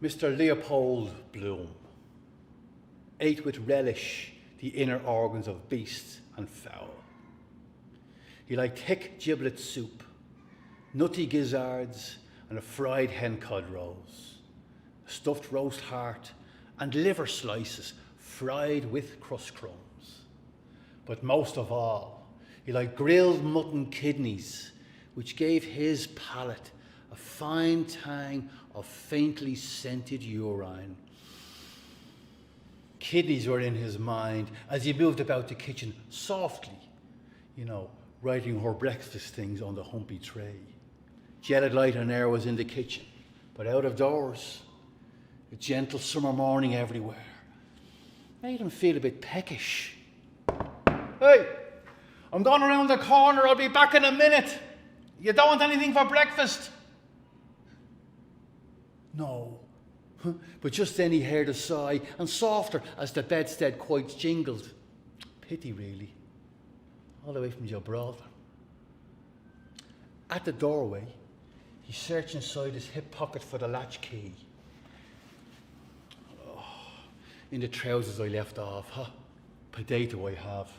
Mr. Leopold Bloom ate with relish the inner organs of beast and fowl. He liked thick giblet soup, nutty gizzards, and a fried hen cod rolls, a stuffed roast heart, and liver slices fried with crust crumbs. But most of all, he liked grilled mutton kidneys, which gave his palate a fine tang of faintly scented urine. Kidneys were in his mind as he moved about the kitchen softly, writing her breakfast things on the humpy tray. Jetted light and air was in the kitchen, but out of doors, a gentle summer morning everywhere made him feel a bit peckish. Hey, I'm going around the corner. I'll be back in a minute. You don't want anything for breakfast? No. But just then he heard a sigh, and softer as the bedstead quite jingled. Pity, really. All the way from Gibraltar. At the doorway, he searched inside his hip pocket for the latch key. Oh, in the trousers I left off, Potato I have.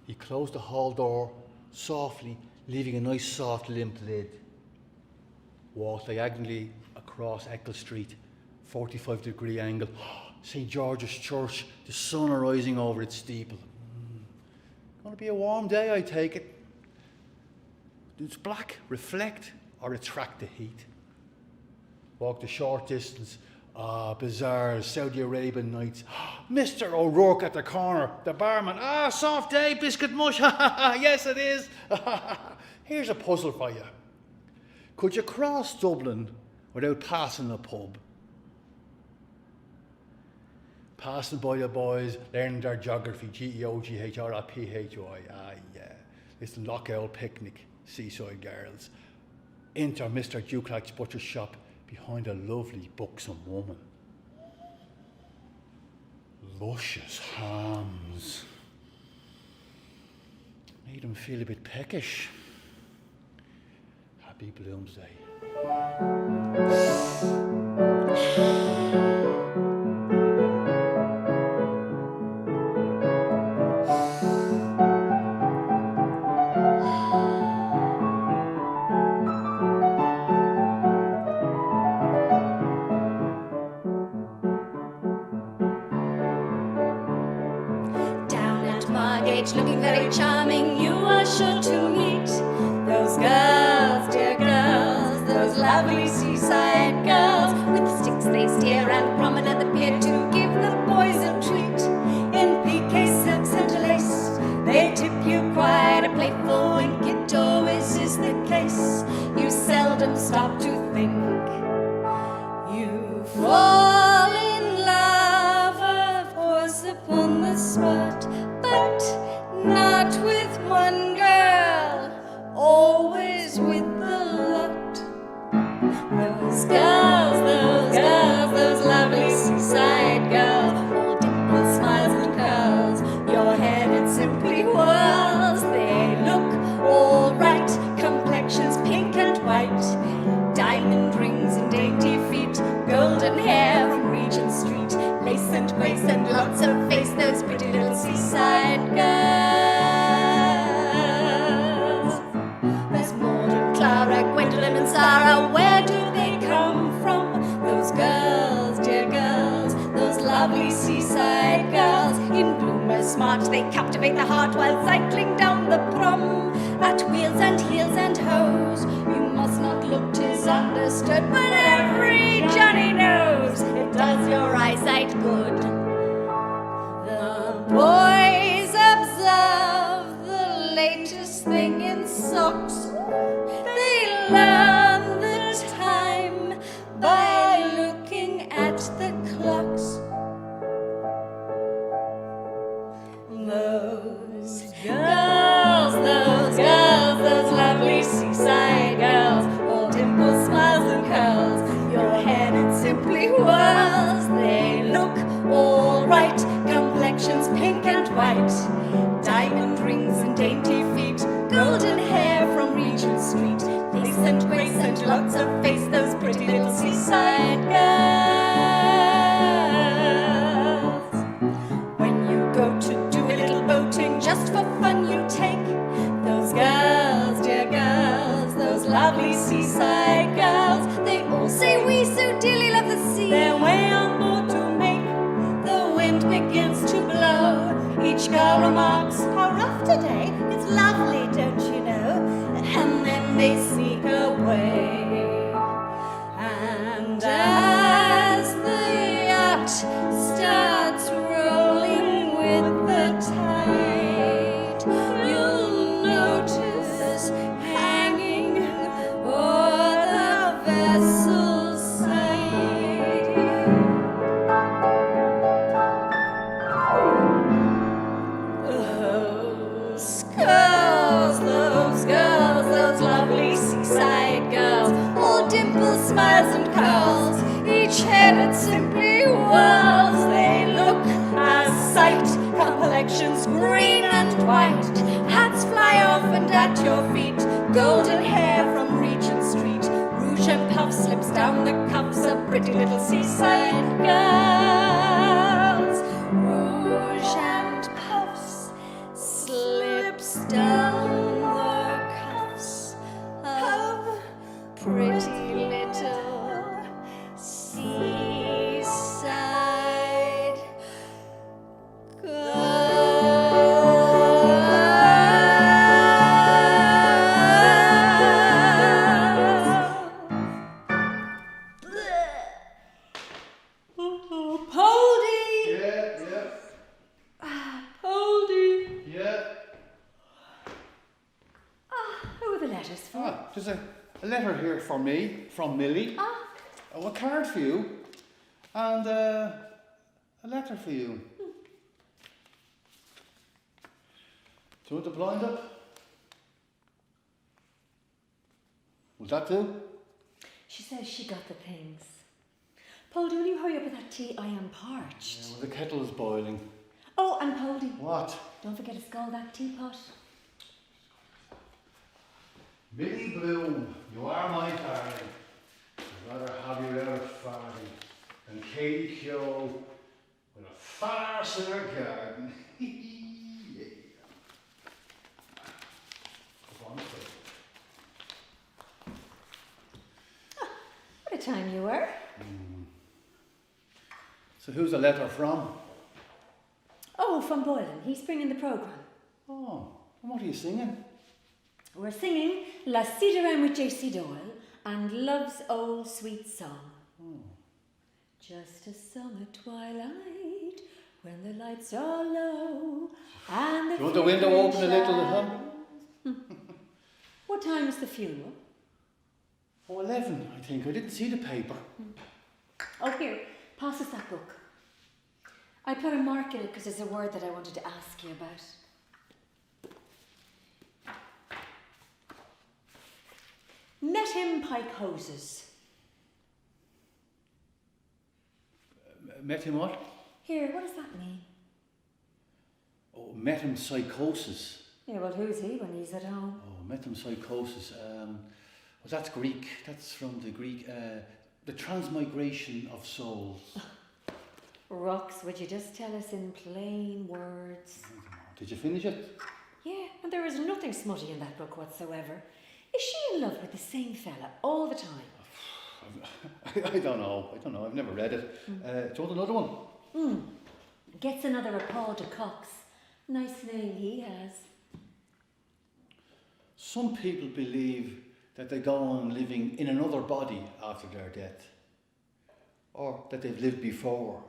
He closed the hall door softly, leaving a nice soft limp lid. Walked diagonally across Eccles Street, 45-degree angle. St. George's Church, the sun rising over its steeple. Gonna be a warm day, I take it. Does black reflect or attract the heat? Walked a short distance. Bazaars, Saudi Arabian nights. Mr. O'Rourke at the corner, the barman. Soft day, biscuit mush. Yes, it is. Here's a puzzle for you. Could you cross Dublin without passing a pub? Passing by the boys, learning their geography, GEOGHRPHY. Yeah. Listen, Lockall picnic, seaside girls. Enter Mr. Duclack's butcher shop behind a lovely, buxom woman. Luscious hams. Made him feel a bit peckish. Happy Bloomsday. Looking very charming, you are sure to meet those girls, dear girls, those lovely seaside girls. With sticks they steer and promenade the pier to give the boys a treat. In piqué silks and lace, they tip you quite a playful wink. It always is the case. You seldom stop to think. You fall in love, of course, upon the spot, but not with one girl, always with the lot. Those girls, those lovely seaside girls, all dimples, smiles and curls. Your head it simply whirls. They look all right, complexions pink and white, diamond rings and dainty feet, golden hair from Regent Street, lace and grace and lots of face. Those pretty little seaside girls. There's Maud and Clara, Gwendolyn and Sarah. Where do they come from? Those girls, dear girls, those lovely seaside girls. In bloom or smart, they captivate the heart while cycling down the prom. At wheels and heels and hose, you must not look, 'tis understood, but every Johnny knows it does your eyesight good. The boys observe the latest thing in socks. They learn the time by looking at the clocks. Those girls, those lovely seaside girls, all dimples, smiles and curls. Your head it simply whirls. They look all right, complexions pink and white, diamond rings and dainty feet, golden hair from Regent Street, lace and fun you take. Those girls, dear girls, those lovely seaside girls, they all say we so dearly love the sea. They're way on board to make the wind begins to blow. Each girl remarks, how rough today, it's lovely, don't you know? And then they sneak away. And as the yacht starts rolling with the tide, you'll notice hanging o'er the vessel's side those lovely seaside girls, all dimples, smiles and curls, each headed simply whirls. They look a sight, complexions green and white, hats fly off and at your feet, golden hair from Regent Street, rouge and puff slips down the cuffs of pretty little seaside girls. Rouge and puffs slips down the cuffs of pretty little seaside girls. Oh, Poldy! Yeah. Poldy! Yeah. Who are the letters for? Ah, there's a letter here for me, from Millie. Oh, a card for you. And a letter for you. Do you want the blind up? Will that do? She says she got the things. Poldy, will you hurry up with that tea? I am parched. Yeah, well, the kettle is boiling. Oh, and Poldy, What? don't forget to scald that teapot. Millie Bloom, you are my darling. I'd rather have you out of farthing than Katie Kyo with a farce in her garden. Yeah. Come on, quick. What a time you were. So who's the letter from? Oh, from Boylan. He's bringing the programme. Oh, and what are you singing? We're singing La Ciderine with J.C. Doyle and Love's Old Sweet Song. Just a summer twilight when the lights are low and the Do you want the window open a little, huh? What time is the funeral? Oh, 11, I think. I didn't see the paper. Oh, here, pass us that book. I put a mark in it because there's a word that I wanted to ask you about. Met him pike hoses. Met him what? Here, what does that mean? Oh, metempsychosis. Yeah, well, who's he when he's at home? Oh, metempsychosis. Well, that's Greek. That's from the Greek. The transmigration of souls. Rox, would you just tell us in plain words? Did you finish it? Yeah, and there is nothing smutty in that book whatsoever. Is she in love with the same fella all the time? I don't know. I've never read it. Do you want another one? Gets another Paul de Cox. Nice name he has. Some people believe that they go on living in another body after their death, or that they've lived before.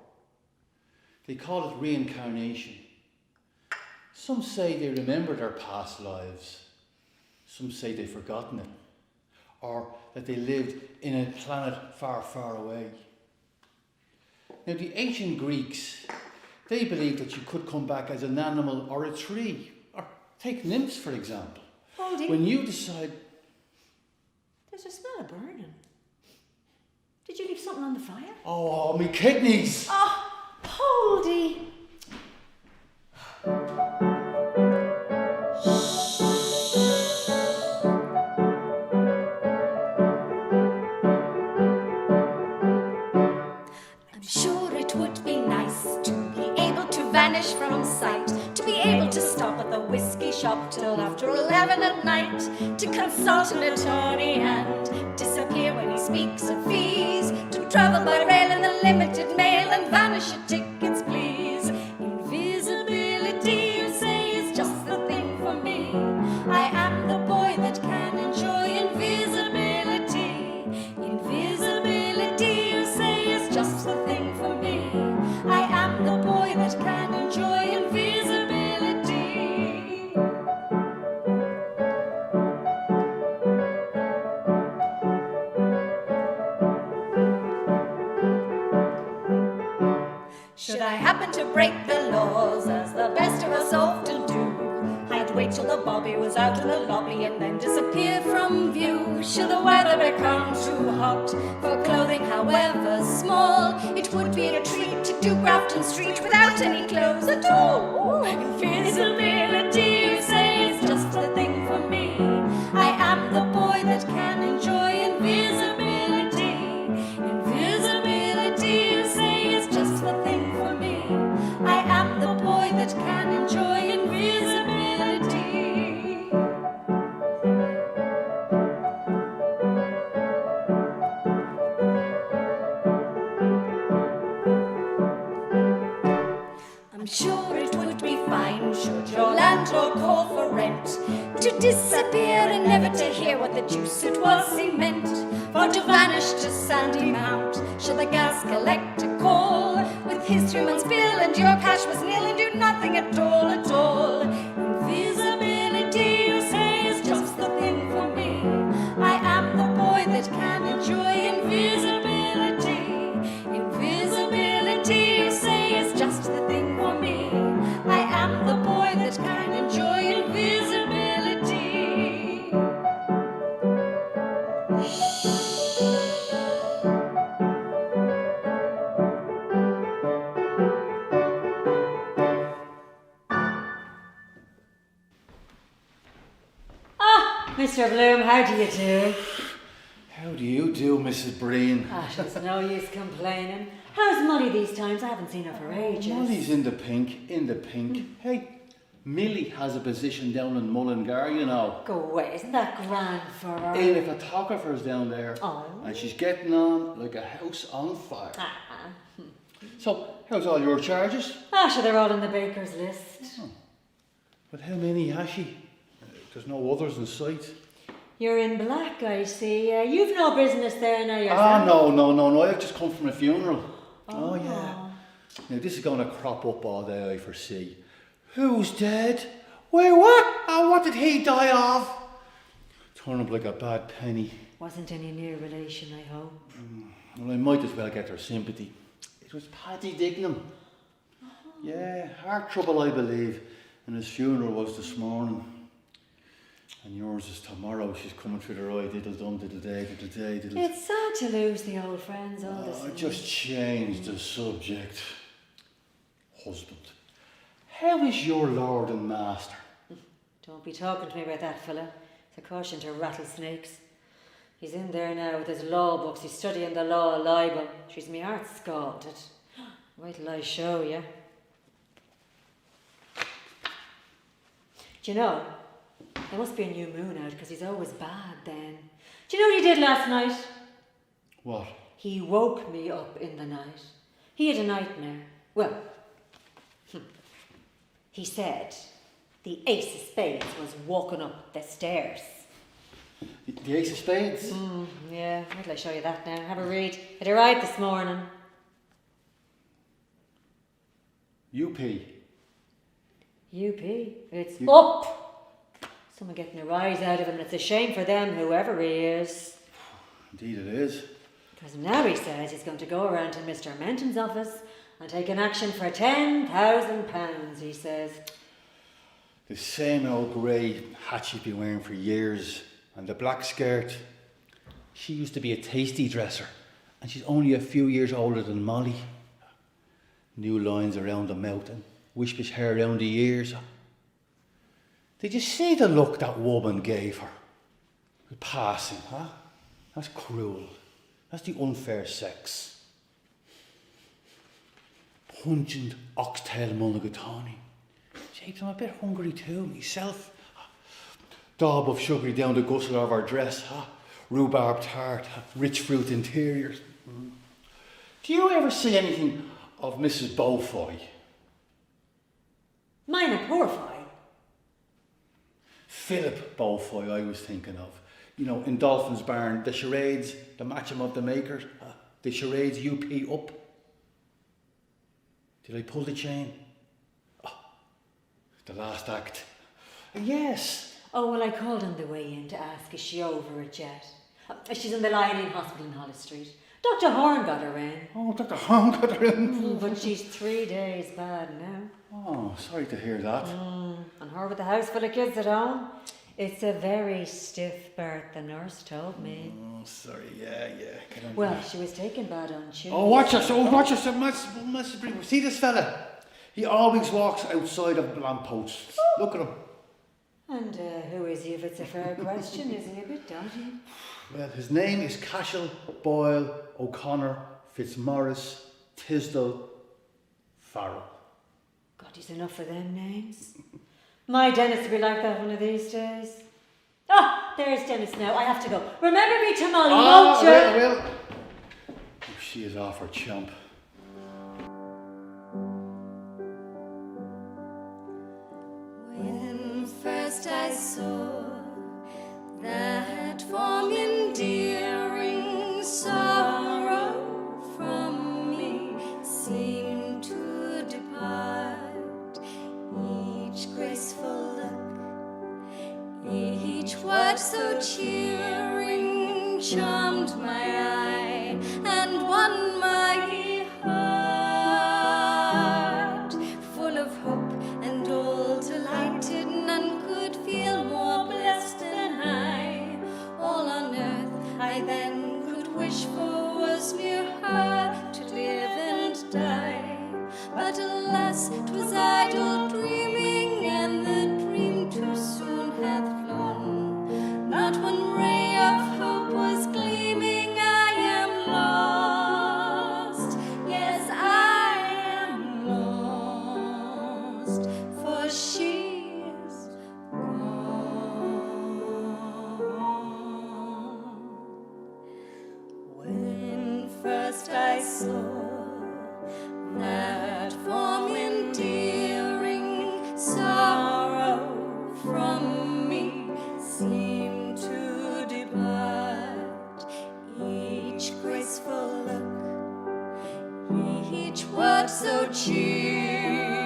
They call it reincarnation. Some say they remember their past lives. Some say they've forgotten it, or that they lived in a planet far, far away. Now, the ancient Greeks, they believed that you could come back as an animal or a tree, or take nymphs, for example. Poldy, When you decide, there's a smell of burning. Did you leave something on the fire? oh, me kidneys! Oh, Poldy! I'm sure it would be nice to be able to vanish from sight, to be able to stop at the whiskey shop till after 11 at night to consult an attorney and disappear when he speaks of fees, to travel by rail in the limited mail and vanish at tickets, please. Invisibility, you say, is just the thing for me. I am the boy that can enjoy invisibility. Invisibility, you say, is just the thing for me. I am the boy that can enjoy invisibility. Should I happen to break the laws, as the best of us often do, I'd wait till the bobby was out in the lobby and then disappear from view. Should the weather become too hot for clothing, however small, it would be a treat to do Grafton Street without any clothes at all. Invisibility, you say, is just the thing for me. I am the boy that can enjoy invisibility. Invisibility, you say, is just the thing for me. I am the boy that can enjoy invisibility. I'm sure it would be fine should your landlord call for rent, to disappear and never to hear what the deuce it was he meant, or to vanish to Sandy Mount should the gas collector call with his 3 months' bill and your cash was nil and do nothing at all, at all. Invisibility, you say, is just the thing for me. I am the boy that can enjoy invisibility. Invisibility, you say, is just the thing for me. I am the boy that can enjoy invisibility. Mr. Bloom, how do you do? How do you do, Mrs. Breen? It's no use complaining. How's Molly these times? I haven't seen her for ages. Molly's in the pink, in the pink. Hey, Millie has a position down in Mullingar, you know. Go away, isn't that grand for her? In a photographer's down there. Oh. And she's getting on like a house on fire. So, how's all your charges? Sure, they're all on the baker's list. Oh. But how many has she? There's no others in sight. You're in black, I see. You've no business there now yourself. No. I've just come from a funeral. Oh, yeah. Now, this is going to crop up all day, I foresee. Who's dead? Where, what? Oh, what did he die of? Turn up like a bad penny. Wasn't any near relation, I hope. Well, I might as well get their sympathy. It was Paddy Dignam. Yeah, heart trouble, I believe. And his funeral was this morning. And yours is tomorrow. She's coming through the eye. Diddle-dum, diddle-day, diddle-day, diddle... It's sad to lose the old friends all the I same. just changed the subject. Husband. How is your lord and master? Don't be talking to me about that fella. It's a caution to rattlesnakes. He's in there now with his law books. He's studying the law of libel. She's me heart scalded. Wait till I show you. Do you know, there must be a new moon out because he's always bad then. Do you know what he did last night? What? He woke me up in the night. He had a nightmare. Well, he said the ace of spades was walking up the stairs. The ace of spades? Yeah, wait till I show you that now. Have a read. It arrived this morning. UP. It's up. Someone getting a rise out of him, and it's a shame for them, whoever he is. Indeed it is. Because now he says he's going to go around to Mr. Menton's office and take an action for £10,000, he says. The same old grey hat she's been wearing for years, and the black skirt. She used to be a tasty dresser, and she's only a few years older than Molly. New lines around the mouth and wispish hair around the ears. Did you see the look that woman gave her? Passing, huh? That's cruel. That's the unfair sex. Pungent oxtail mulligatawny. Jake, I'm a bit hungry too, myself. Daub of sugary down the gusset of our dress, rhubarb tart, rich fruit interiors. Do you ever see anything of Mrs. Beaufoy? Mine a poor fry. Philip Beaufoy I was thinking of. You know, in Dolphin's Barn, the charades, the match 'em of the makers, the charades UP up. Did I pull the chain? Oh, the last act. Yes. Oh, well, I called on the way in to ask, is she over it yet? She's in the Lying-in Hospital in Hollis Street. Dr. Horn got her in. Oh, Dr. Horn got her in. But she's 3 days bad now. Oh, sorry to hear that. And her with a house full of kids at home. It's a very stiff birth, the nurse told me. Oh, sorry, yeah. Get on Well, that. she was taken bad on Tuesday. Oh, watch yourself, Master Brewer. See this fella? He always walks outside of lampposts. Look at him. And who is he, if it's a fair question? Is he a bit dodgy? Well, his name is Cashel, Boyle, O'Connor, Fitzmaurice, Tisdall, Farrell. God, he's enough for them names. My Dennis will be like that one of these days. Ah, there's Dennis now. I have to go. Remember me tomorrow, won't you? I will. Oh, she is off her chump. When first I saw that form endearing, sorrow from me seemed to depart. Each graceful look, each word so cheering, charmed my eye and won my heart. Full of hope and all delighted, none could feel more blessed than I. All on earth I then could wish for was near her, to live and die. But alas, 'twas idle dreaming, and the dream too soon hath flown. Not one ray of hope was gleaming. I am lost. Yes, I am lost, for she is gone. When first I saw that form endearing, sorrow from me seemed to depart. Each graceful look, each word so cheering,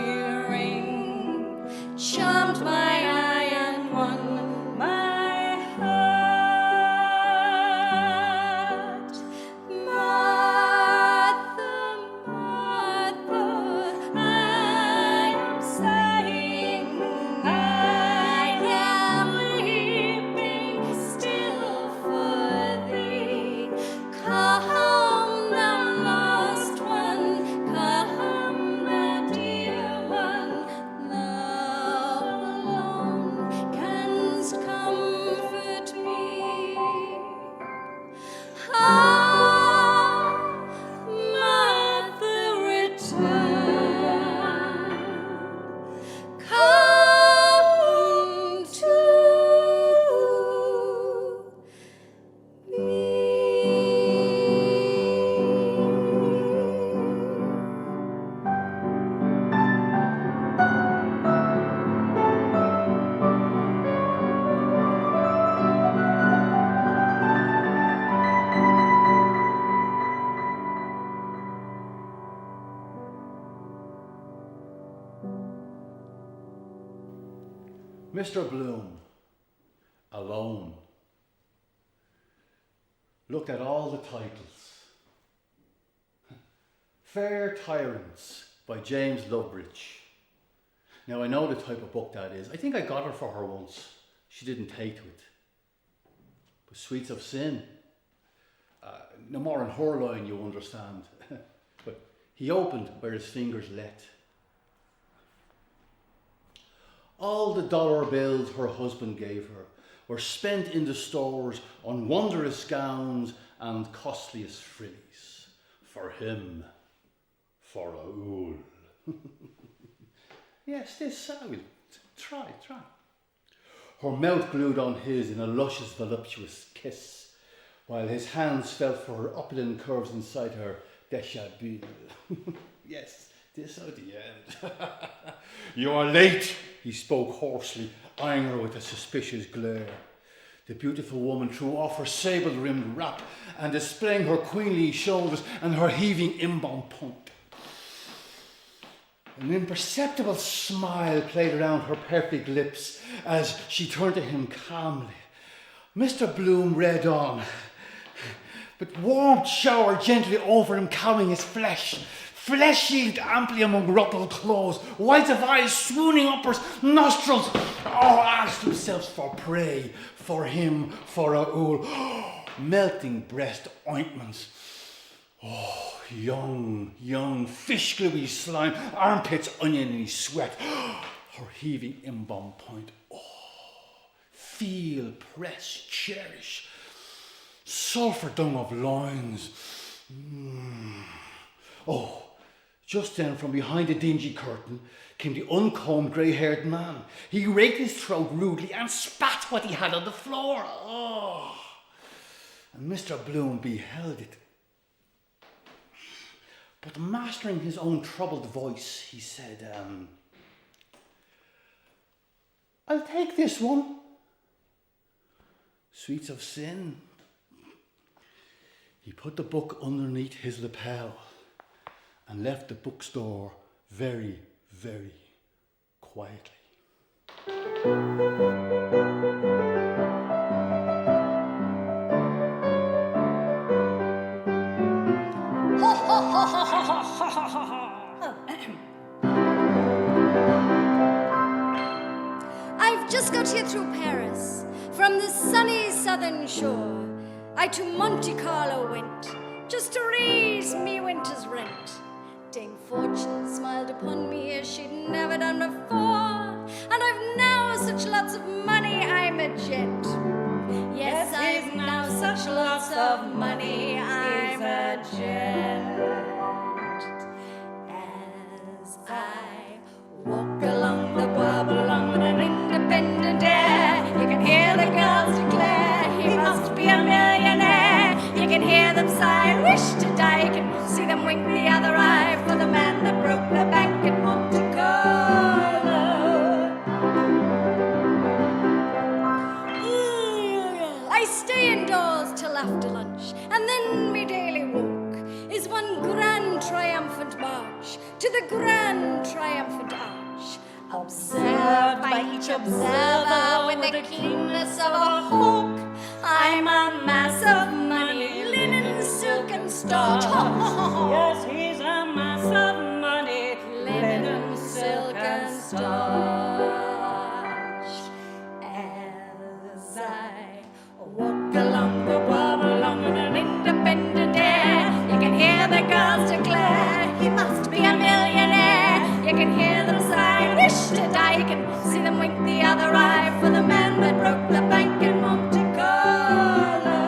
charmed my eye and won my heart. Martha, Martha, I am sighing, I am weeping still for thee. Come, thou lost one, come, thou dear one, thou alone canst comfort me. Ah, Martha, return, come to me. Mr. Bloom, alone. Looked at all the titles. Fair Tyrants by James Lovebridge. Now I know the type of book that is. I think I got it for her once. She didn't take to it. But Sweets of Sin. No more in her line, you understand. But he opened where his fingers let. All the dollar bills her husband gave her were spent in the stores on wondrous gowns and costliest frillies. For him, for Raoul. Yes, this I will. Try. Her mouth glued on his in a luscious, voluptuous kiss, while his hands felt for her opulent curves inside her deshabille. Yes, this at the end. You are late, he spoke hoarsely, eyeing her with a suspicious glare. The beautiful woman threw off her sable-rimmed wrap and displaying her queenly shoulders and her heaving inbound point. An imperceptible smile played around her perfect lips as she turned to him calmly. Mr. Bloom read on, but warmth showered gently over him, cowing his flesh. Flesh heaved amply among ruffled clothes, white of eyes swooning uppers, nostrils, asked themselves for prey, for him, for Raoul. Melting breast ointments. Young, fish gluey slime, armpits oniony sweat, her heaving inbound point. Feel, press, cherish, sulphur dung of loins. Just then from behind the dingy curtain came the uncombed grey-haired man. He raked his throat rudely and spat what he had on the floor. And Mr. Bloom beheld it. But mastering his own troubled voice, he said, I'll take this one. Sweets of Sin. He put the book underneath his lapel and left the bookstore very, very quietly. I've just got here through Paris, from the sunny southern shore. I to Monte Carlo went, just to raise me winter's rent. Dame Fortune smiled upon me as she'd never done before, and I've now such lots of money, I'm a gent. Yes, I've now such lots of money, I'm a gent. As I walk along the Bois Boulogne with an independent air, you can hear the girls declare he must be a millionaire. You can hear them sigh and wish to die. You can see them wink the other eye for the man that broke the bank at Monte Carlo. I stay indoors till after lunch, and then me daily walk is one grand triumphant march to the grand triumphant arch, observed by each observer with the keenness of a hawk. I'm a mass of money, linen, silk and starch. Yes, he's a mass of money, linen, silk and starch. As I walk along the Bois Boulogne with an independent air, you can hear the girls declare he must be a millionaire. You can hear them sigh, wish to die. You can see them wink the other eye for the man that broke the bank in Monte Carlo.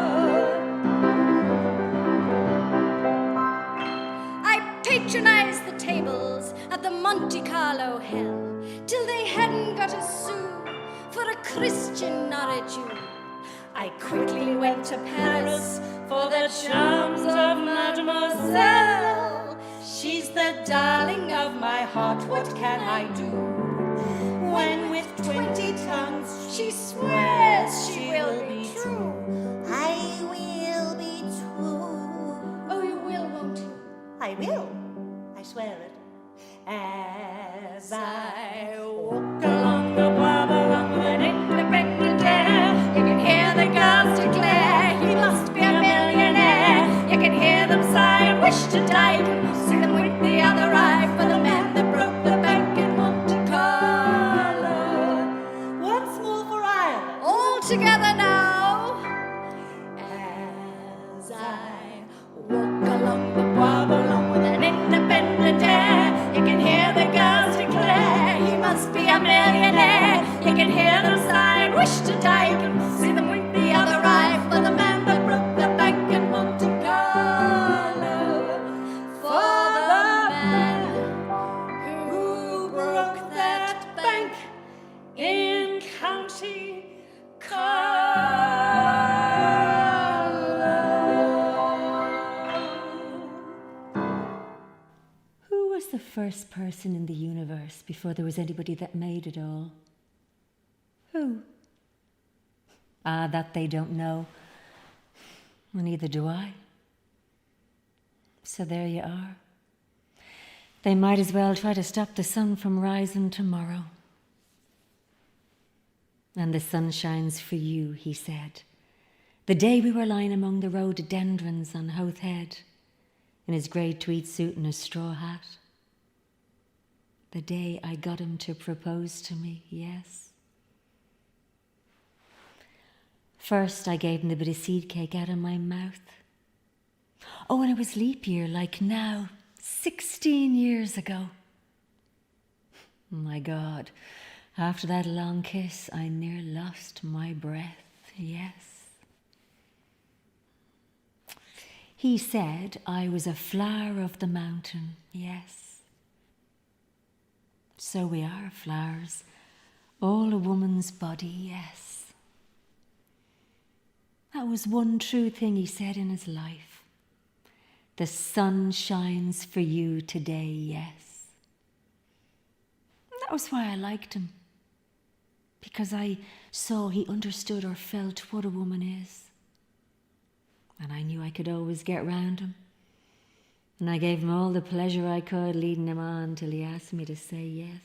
I patronized the tables at the Monte Carlo hell till they hadn't got a sou for a Christian or a Jew. I quickly went to Paris for the charms of Mademoiselle. She's the darling of my heart, what can I do? When with 20 tongues she swears she will be true. I will be true. Oh, you will, won't you? I will. I swear it. As I walk along the Bois Boulogne with an independent air, you can hear the girls declare he must be a millionaire. You can hear them sigh and wish to die. You can see them wink the other eye for the man that broke the bank in Monte Carlo. Once more for Ireland. All together now. As I walk along the Bois Boulogne with an independent air, you can hear the girls declare he must be a millionaire. You can hear them sigh and wish to die. You can see them wink the other eye for the man that broke the bank in Monte Carlo. For the man who broke the first person in the universe before there was anybody that made it all? Who? Ah, that they don't know. Well, neither do I. So there you are. They might as well try to stop the sun from rising tomorrow. And the sun shines for you, he said, the day we were lying among the rhododendrons on Howth Head, in his grey tweed suit and his straw hat. The day I got him to propose to me, yes. First, I gave him the bit of seed cake out of my mouth. Oh, and it was leap year, like now, 16 years ago. My God, after that long kiss, I near lost my breath, yes. He said I was a flower of the mountain, yes. So we are flowers, all a woman's body, yes. That was one true thing he said in his life. The sun shines for you today, yes. And that was why I liked him. Because I saw he understood or felt what a woman is. And I knew I could always get round him. And I gave him all the pleasure I could, leading him on till he asked me to say yes.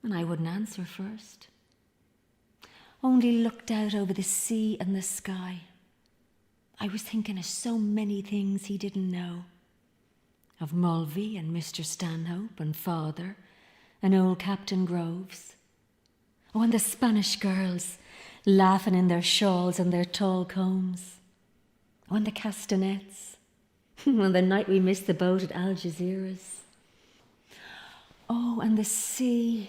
And I wouldn't answer first. Only looked out over the sea and the sky. I was thinking of so many things he didn't know. Of Mulvey and Mr. Stanhope and father and old Captain Groves. Oh, and the Spanish girls laughing in their shawls and their tall combs. Oh, and the castanets. On the night we missed the boat at Algeciras. Oh, and the sea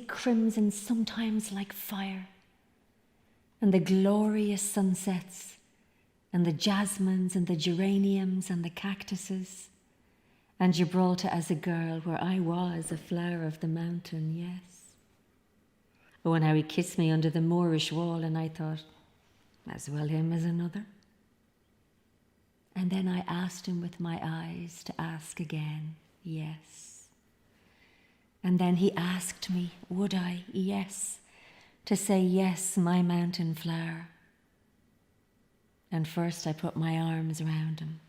crimson sometimes like fire. And the glorious sunsets, and the jasmines and the geraniums and the cactuses, and Gibraltar as a girl, where I was a flower of the mountain, yes. Oh, and how he kissed me under the Moorish wall, and I thought, as well him as another. And then I asked him with my eyes to ask again, yes. And then he asked me, would I, yes, to say yes, my mountain flower. And first I put my arms round him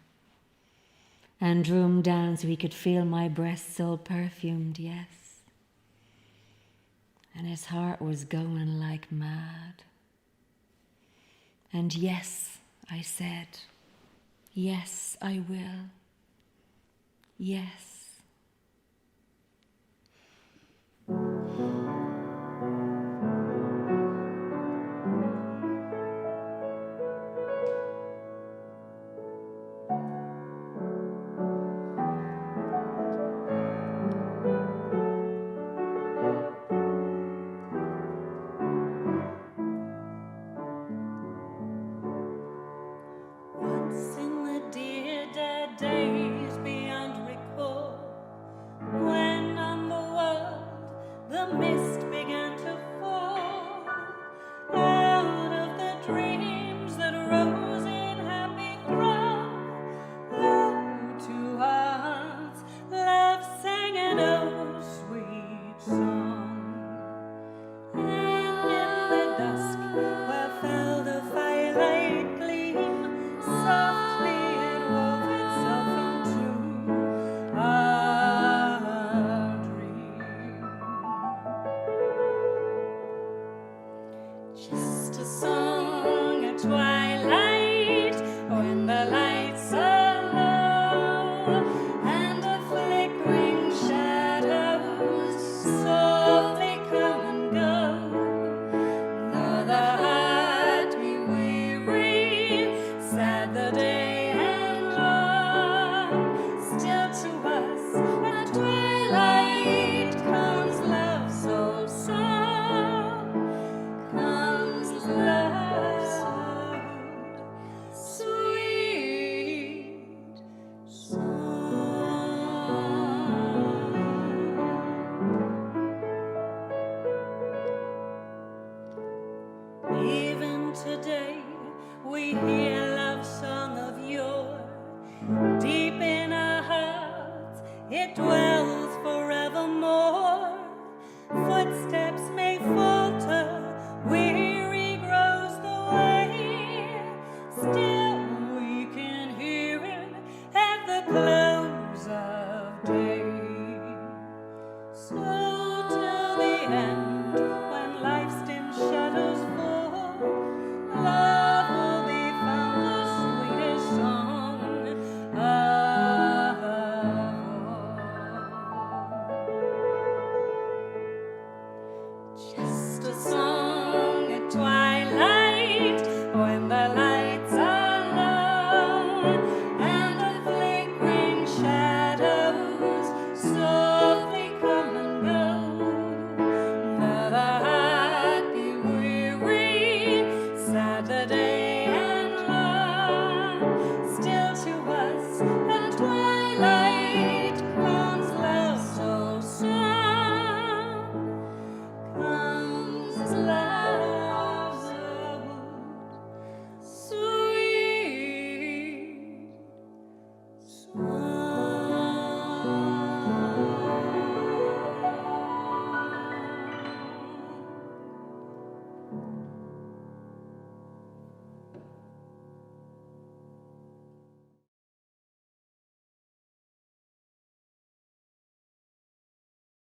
and drew him down so he could feel my breasts all perfumed, yes. And his heart was going like mad. And yes, I said, yes, I will. Yes. Once in the dear dead days beyond recall, when on the world the mist began to fall, out of the dreams that rose in happy throng, low to our hearts love sang an old sweet song. And in the dusk where fell the firelight gleam, softly it wove itself into our dream. Just a song at twilight, when the lights are low, and the flickering shadows softly come and go. Though the heart be weary, sad the day and long, still to us at twilight comes love's old song, comes love's old sweet song. Even today we hear love song of yore, deep in our hearts dwell